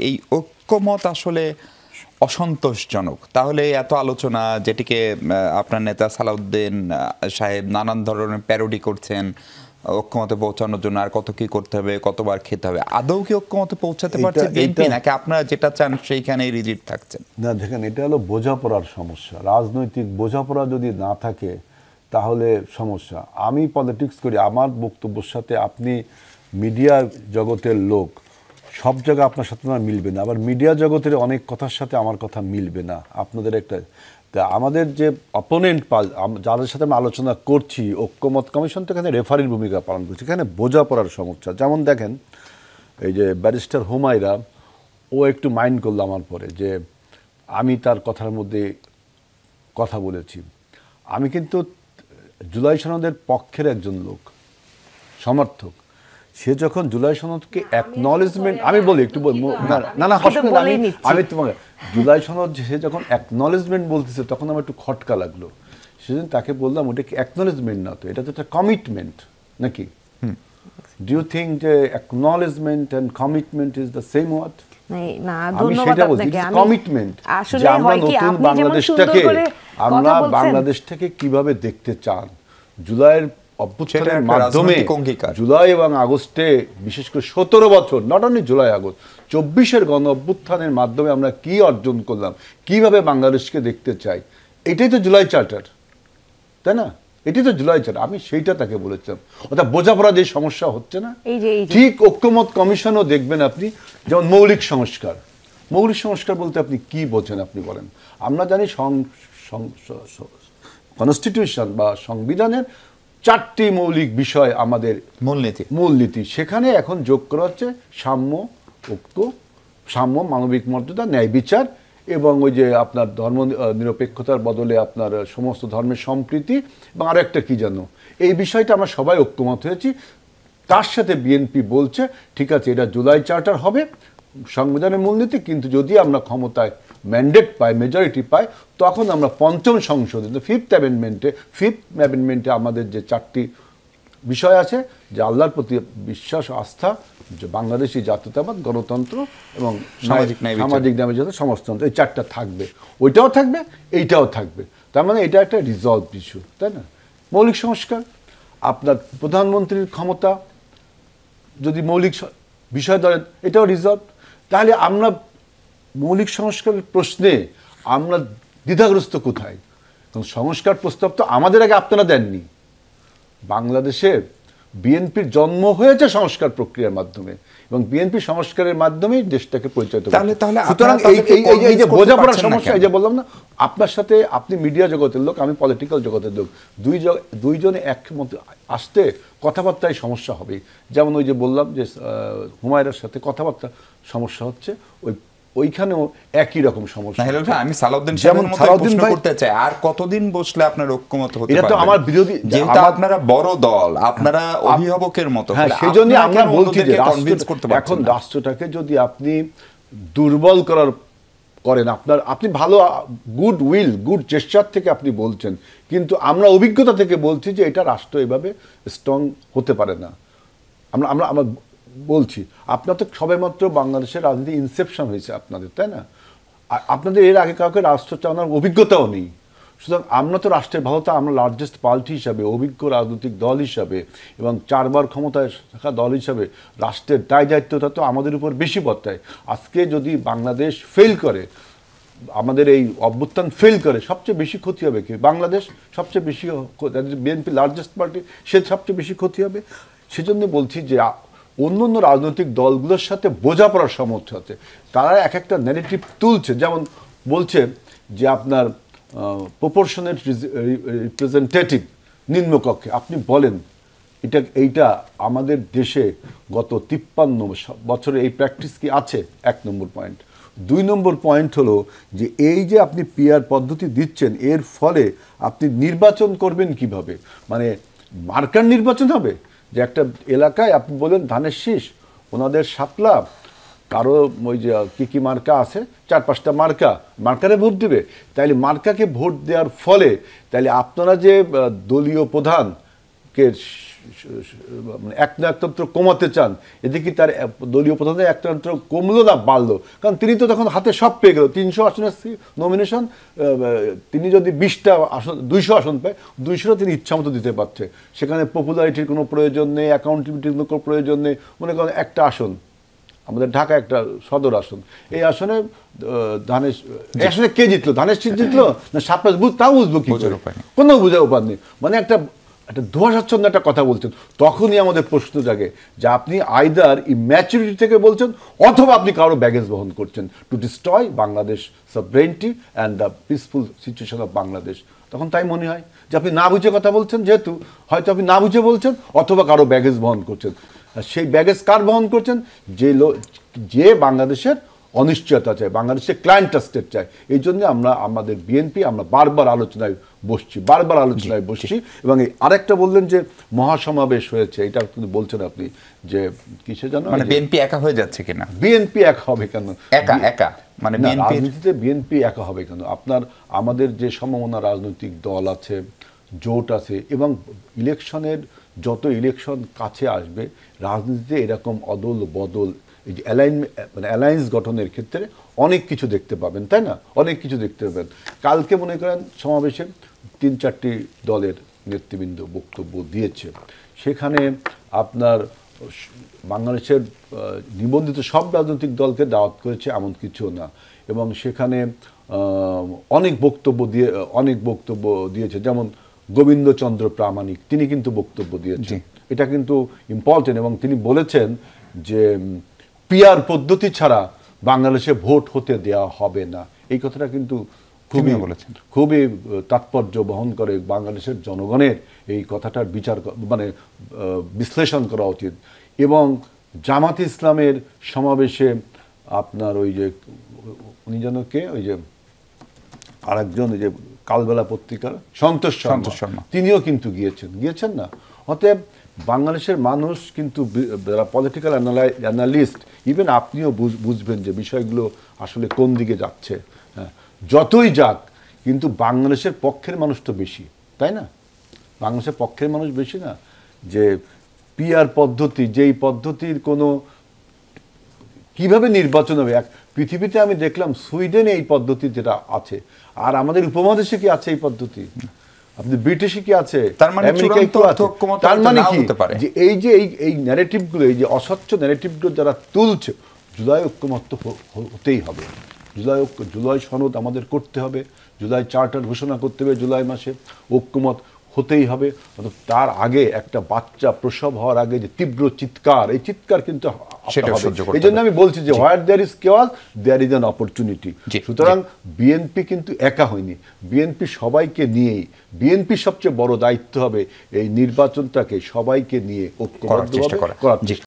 এই ঐক্যমত আসলে অসন্তোষজনক। তাহলে এত আলোচনা, যেটিকে আপনার নেতা সালাউদ্দিন সাহেব নানান ধরনের প্যারোডি করছেন ঐক্যমতে পৌঁছানোর জন্য, আর কত কি করতে হবে, কতবার খেতে হবে, আদৌ কি ঐক্যমতে পৌঁছাতে পারছে বিএনপি, নাকি আপনারা যেটা চান সেইখানেই রিজিড থাকছেন? না, দেখেন, এটা হলো বোঝাপড়ার সমস্যা। রাজনৈতিক বোঝাপড়া যদি না থাকে তাহলে সমস্যা। আমি পলিটিক্স করি, আমার বক্তব্যের সাথে আপনি মিডিয়া জগতের লোক, সব জায়গায় আপনার সাথে আমার মিলবে না, আবার মিডিয়া জগতের অনেক কথার সাথে আমার কথা মিলবে না। আপনাদের একটা আমাদের যে অপোনেন্ট যাদের সাথে আমরা আলোচনা করছি, ঐক্যমত কমিশন তো এখানে রেফারির ভূমিকা পালন করছে, এখানে বোঝাপড়ার সমস্যা। যেমন দেখেন, এই যে ব্যারিস্টার হুমায়রা, ও একটু মাইন্ড করলো আমার পরে যে আমি তার কথার মধ্যে কথা বলেছি। আমি কিন্তু জুলাই সনদের পক্ষের একজন লোক, সমর্থক। সে যখন জুলাই সনদকে অ্যাকনলেজমেন্ট, আমি বলি একটু আমি তোমাকে জুলাই সনদ সে যখন অ্যাকনলেজমেন্ট বলতেছে তখন আমার একটু খটকা লাগলো। সেদিন তাকে বললাম, ওটা কি অ্যাকনলেজমেন্ট না, তো এটা তো একটা কমিটমেন্ট নাকি? ডু ইউ থিঙ্ক যে acknowledgement and commitment is the same word? আমি সেটা বলছি, কমিটমেন্ট যে আমরা নতুন বাংলাদেশটাকে কিভাবে দেখতে চান। জুলাইয়ের অভ্যুত্থানের মাধ্যমে, জুলাই এবং আগস্টে, বিশেষ করে 17 বছর, নট অনলি জুলাই আগস্ট, 24-এর গণ অভ্যুত্থানের মাধ্যমে আমরা কি অর্জন করলাম, কিভাবে বাংলাদেশকে দেখতে চাই, এটাই তো জুলাই চার্টার, তাই না? এটাই তো জুলাই চার্টার। আমি সেইটা তাকে বলেছিলাম। অর্থাৎ বোঝাপড়া যে সমস্যা হচ্ছে না, ঠিক ঐক্যমত কমিশনও দেখবেন আপনি, যেমন মৌলিক সংস্কার। মৌলিক সংস্কার বলতে আপনি কি বোঝেন আপনি বলেন? আমরা জানি কনস্টিটিউশন বা সংবিধানের 4টি মৌলিক বিষয় আমাদের মূলনীতি। সেখানে এখন যোগ করা হচ্ছে সাম্য, ঐক্য, সাম্য, মানবিক মর্যাদা, ন্যায় বিচার, এবং ওই যে আপনার ধর্ম নিরপেক্ষতার বদলে আপনার সমস্ত ধর্মের সম্প্রীতি, এবং আরো একটা কি জানো, এই বিষয়টা আমরা সবাই ঐক্যমত হয়েছি। তার সাথে বিএনপি বলছে ঠিক আছে, এটা জুলাই চার্টার হবে, সংবিধানের মূলনীতি, কিন্তু যদি আমরা ক্ষমতায় ম্যান্ডেট পাই, মেজরিটি পাই, তখন আমরা পঞ্চম সংশোধনী ফিফথ অ্যামেন্ডমেন্টে আমাদের যে 4টি বিষয় আছে, যে আল্লাহর প্রতি বিশ্বাস, আস্থা, যে বাংলাদেশি জাতীয়তাবাদ, গণতন্ত্র এবং সামাজিক ন্যায় সমাজতন্ত্র, এই 4টা থাকবে। ওইটাও থাকবে, এইটাও থাকবে। তার মানে এটা একটা রিজলভ ইস্যু, তাই না? মৌলিক সংস্কার, আপনার প্রধানমন্ত্রীর ক্ষমতা যদি মৌলিক বিষয় ধরেন, এটাও রিজলভ। তাহলে আমরা মৌলিক সংস্কারের প্রশ্নে আমরা দ্বিধাগ্রস্ত কোথায়? কারণ সংস্কার প্রস্তাব তো আমাদের আগে আপনারা দেননি। বাংলাদেশে বিএনপির জন্ম হয়েছে সংস্কার প্রক্রিয়ার মাধ্যমে, এবং বিএনপি সংস্কারের মাধ্যমেই দেশটাকে পরিচালিত করে। সুতরাং এই যে বোঝাপড়ার সমস্যা, এই যে বললাম না, আপনার সাথে, আপনি মিডিয়া জগতের লোক, আমি পলিটিক্যাল জগতের লোক, দুইজনে একমত আসতে কথাবার্তায় সমস্যা হবে। যেমন ওই যে বললাম যে হুমায়রার সাথে কথাবার্তা সমস্যা হচ্ছে, ওইখানেও একই রকম সমস্যা। আমি সালাউদ্দিন সাহেবের মতো প্রশ্ন করতে চাই, আর কতদিন বসলে আপনার ঐক্যমত হতে পারবে? এটা তো আমার বিরোধী, যেহেতু আপনারা বড় দল, আপনারা অভিভাবকদের মতো, সেজন্য আমরা বলছি যে এখন রাষ্ট্রটাকে যদি আপনি দুর্বল করেন, আপনি ভালো গুড উইল, গুড জেস্চার থেকে আপনি বলছেন, কিন্তু আমরা অভিজ্ঞতা থেকে বলছি যে এটা রাষ্ট্র এভাবে স্ট্রং হতে পারে না। আমরা বলছি, আপনার তো সবেমাত্র বাংলাদেশের রাজনীতি ইনসেপশন হয়েছে আপনাদের, তাই না? আপনাদের এর আগে কাউকে রাষ্ট্র চালানোর অভিজ্ঞতাও নেই। সুতরাং আমরা তো রাষ্ট্রের ভালোতা, আমরা লার্জেস্ট পার্টি হিসাবে, অভিজ্ঞ রাজনৈতিক দল হিসাবে, এবং 4 বার ক্ষমতায় থাকা দল হিসাবে রাষ্ট্রের দায় দায়িত্বটা তো আমাদের উপর বেশি বর্তায়। আজকে যদি বাংলাদেশ ফেল করে, আমাদের এই অভ্যুত্থান ফেল করে, সবচেয়ে বেশি ক্ষতি হবে কি? বাংলাদেশ সবচেয়ে বেশি, বিএনপি লার্জেস্ট পার্টি, সে সবচেয়ে বেশি ক্ষতি হবে। সেজন্য বলছি যে অন্য রাজনৈতিক দলগুলোর সাথে বোঝাপড়ার সমস্যা আছে। তারা এক একটা ন্যারেটিভ তুলছে, যেমন বলছে যে আপনার প্রপোর্শনেট রিপ্রেজেন্টেটিভ নিম্নকক্ষে। আপনি বলেন এইটা আমাদের দেশে গত 53 বছরে এই প্র্যাকটিস কি আছে? 1 নম্বর পয়েন্ট। 2 নম্বর পয়েন্ট হলো যে এই যে আপনি পিআর পদ্ধতি দিচ্ছেন, এর ফলে আপনি নির্বাচন করবেন কিভাবে? মানে মার্কার নির্বাচন হবে, যে একটা এলাকায় আপনি বলেন ধানের শীষ, ওনাদের শাপলা, কারো ওই যে কি মার্কা আছে, 4-5টা মার্কারে ভোট দিবে। তাইলে মার্কাকে ভোট দেওয়ার ফলে তাইলে আপনারা যে দলীয় প্রধানকে মানে একনায়কতন্ত্র কমাতে চান, এদিকে তার দলীয় প্রধানের একনায়কতন্ত্র কমলো না বাড়লো, কারণ তিনি তো তখন হাতে সব পেয়ে গেল। 300 আসনের নমিনেশন, তিনি যদি 20টা আসন 200 আসন পায়, 200টা তিনি ইচ্ছামতো দিতে পারছে। সেখানে পপুলারিটির কোনো প্রয়োজন নেই, অ্যাকাউন্টেবিলিটির কোনো প্রয়োজন নেই। মনে করেন একটা আসন, আমাদের ঢাকা একটা সদর আসন, এই আসনে ধানের আসনে কে জিতলো, ধানের শীষ জিতলো না সাপের বুঝ, তাও বুঝবো কি করে, কোনো বোঝার উপায় নেই। মানে একটা ধোঁয়াশাচ্ছন্ন একটা কথা বলছেন, তখনই আমাদের প্রশ্ন জাগে যে আপনি আইদার ইম্যাচুরিটি থেকে বলছেন, অথবা আপনি কারো ব্যাগেজ বহন করছেন to destroy Bangladesh সভরেনিটি and the peaceful situation of Bangladesh. তখন তাই মনে হয় যে আপনি না বুঝে কথা বলছেন, যেহেতু হয়তো আপনি না বুঝে বলছেন, অথবা কারো ব্যাগেজ বহন করছেন। সেই ব্যাগেজ কার বহন করছেন? যে বাংলাদেশের অনিশ্চয়তা চায়, বাংলাদেশের ক্লায়েন্ট স্টেট চায়। এই জন্য আমরা আমাদের বিএনপি আমরা বারবার আলোচনায় বসছি। এবং আরেকটা বললেন যে মহাসমাবেশ হয়েছে, এটা কিন্তু বলছেন আপনি যে কিসে জানো, মানে বিএনপি একা হয়ে যাচ্ছে কিনা? বিএনপি একা হবে কেন? একা মানে রাজনীতিতে বিএনপি একা হবে কেন? আমাদের যে সমমনা রাজনৈতিক দল আছে, জোট আছে, এবং ইলেকশনের যত ইলেকশন কাছে আসবে, রাজনীতিতে এরকম অদল বদল, এই যে অ্যালায়েন্স গঠনের ক্ষেত্রে অনেক কিছু দেখতে পাবেন, তাই না? অনেক কিছু দেখতে পাবেন। কালকে মনে করেন সমাবেশে 3-4টি দলের নেতৃবৃন্দ বক্তব্য দিয়েছে। সেখানে আপনার বাংলাদেশের নিবন্ধিত সব রাজনৈতিক দলকে দাওয়াত করেছে এমন কিছু না, এবং সেখানে অনেক বক্তব্য দিয়েছে। যেমন গোবিন্দচন্দ্র প্রামাণিক, তিনি কিন্তু বক্তব্য দিয়েছেন, এটা কিন্তু ইম্পর্টেন্ট। এবং তিনি বলেছেন যে পিআর পদ্ধতি ছাড়া বাংলাদেশে ভোট হতে দেওয়া হবে না। এই কথাটা কিন্তু খুবই তাৎপর্য বহন করে। বাংলাদেশের জনগণের এই কথাটার বিশ্লেষণ করা উচিত। এবং জামাত ইসলামের সমাবেশে আপনার ওই যে উনি যেন কে, ওই যে আরেকজন, ওই যে কালবেলা পত্রিকার সন্তোষ শর্মা, তিনিও কিন্তু গিয়েছেন না। অতএব বাংলাদেশের মানুষ কিন্তু, যারা পলিটিক্যাল অ্যানালিস্ট, ইভেন আপনিও বুঝবেন যে বিষয়গুলো আসলে কোন দিকে যাচ্ছে। হ্যাঁ, যতই যাক, কিন্তু বাংলাদেশের পক্ষের মানুষ তো বেশি, তাই না? বাংলাদেশের পক্ষের মানুষ বেশি না। যে পিআর পদ্ধতি, যেই পদ্ধতির কোনো কিভাবে নির্বাচন হবে, পৃথিবীতে আমি দেখলাম সুইডেনে এই পদ্ধতি যেটা আছে, আর আমাদের উপমহাদেশে কি আছে এই পদ্ধতি? আপনি ব্রিটিশে কি আছে? তার মানে কি যে এই ন্যারেটিভগুলো, এই যে অস্বচ্ছ ন্যারেটিভগুলো যারা তুলছে, জুলাই ঐক্যমত্য হতেই হবে। জুলাই সনদ আমাদের করতে হবে, জুলাই চার্টার ঘোষণা করতে হবে, জুলাই মাসে ঐক্যমত হতেই হবে। তার আগে একটা বাচ্চা প্রসব হওয়ার আগে যে তীব্র চিৎকার, এই চিৎকার কিন্তু এই জন্য আমি বলছি যে where there is chaos there is an opportunity. সুতরাং বিএনপি কিন্তু একা হয়নি, বিএনপি সবাইকে নিয়েই, বিএনপির সবচেয়ে বড় দায়িত্ব হবে এই নির্বাচনটাকে সবাইকে নিয়ে ঐক্যবদ্ধভাবে করার চেষ্টা করা।